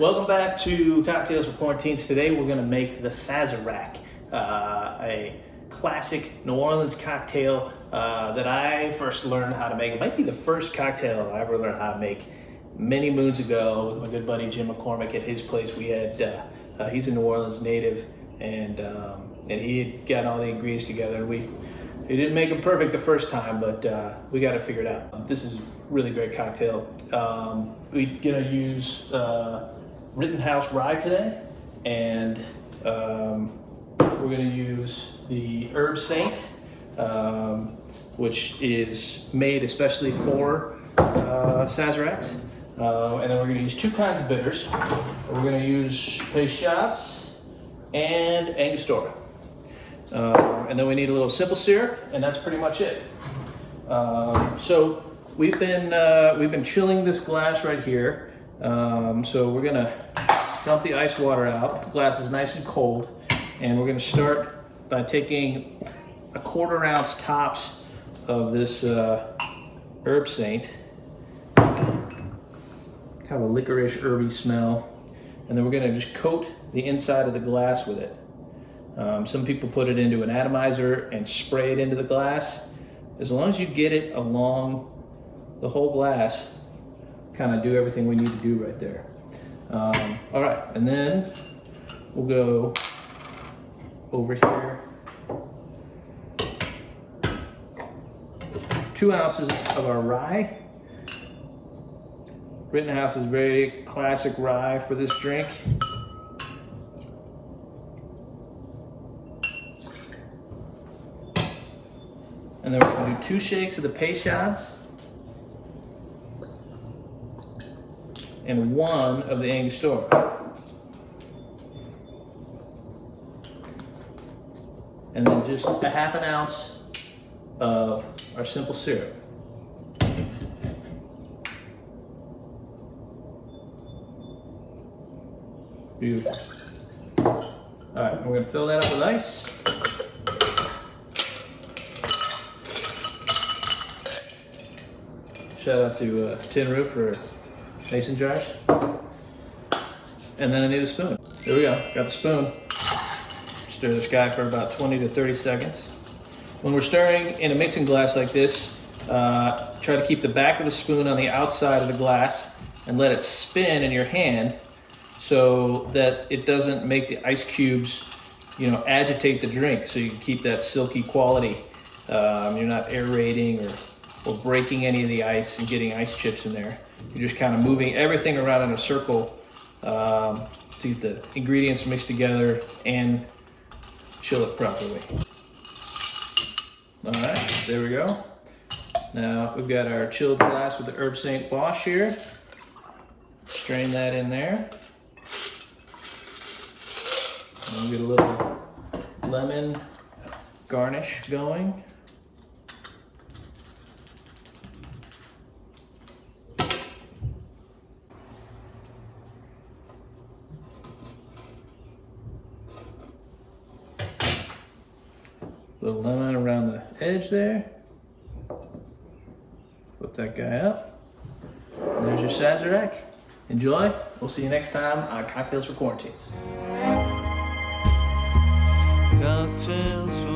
Welcome back to Cocktails for Quarantines. Today we're going to make the Sazerac, a classic New Orleans cocktail that I first learned how to make. It might be the first cocktail I ever learned how to make many moons ago with my good buddy Jim McCormick at his place. We had, he's a New Orleans native, and he had gotten all the ingredients together. We didn't make them perfect the first time, but we got it figured out. This is a really great cocktail. We're gonna use Rittenhouse rye today, and we're gonna use the Herb Saint, which is made especially for Sazeracs. And then we're gonna use two kinds of bitters. We're gonna use Peychaud's and Angostura. And then we need a little simple syrup, and that's pretty much it. So we've been chilling this glass right here. So we're gonna dump the ice water out. The glass is nice and cold, and we're gonna start by taking a 1/4 ounce tops of this Herb Saint. Kind of a licorice herby smell, and then we're gonna just coat the inside of the glass with it. Some people put it into an atomizer and spray it into the glass. As long as you get it along the whole glass, kind of do everything we need to do right there. All right, and then we'll go over here. 2 ounces of our rye. Rittenhouse is very classic rye for this drink. And then we're gonna do 2 shakes of the Peychaud's and 1 of the Angostura. And then just a 1/2 ounce of our simple syrup. Beautiful. All right, we're gonna fill that up with ice. Shout out to Tin Roof for mason jars. And then I need a spoon. There we go, got the spoon. Stir this guy for about 20 to 30 seconds. When we're stirring in a mixing glass like this, try to keep the back of the spoon on the outside of the glass and let it spin in your hand so that it doesn't make the ice cubes, agitate the drink, so you can keep that silky quality. You're not aerating or breaking any of the ice and getting ice chips in there. You're just kind of moving everything around in a circle to get the ingredients mixed together and chill it properly. All right, there we go. Now we've got our chilled glass with the Herb Saint wash here. Strain that in there. And we'll get a little lemon garnish going. Little lemon around the edge there. Flip that guy up. And there's your Sazerac. Enjoy. We'll see you next time on Cocktails for Quarantines. Cocktails for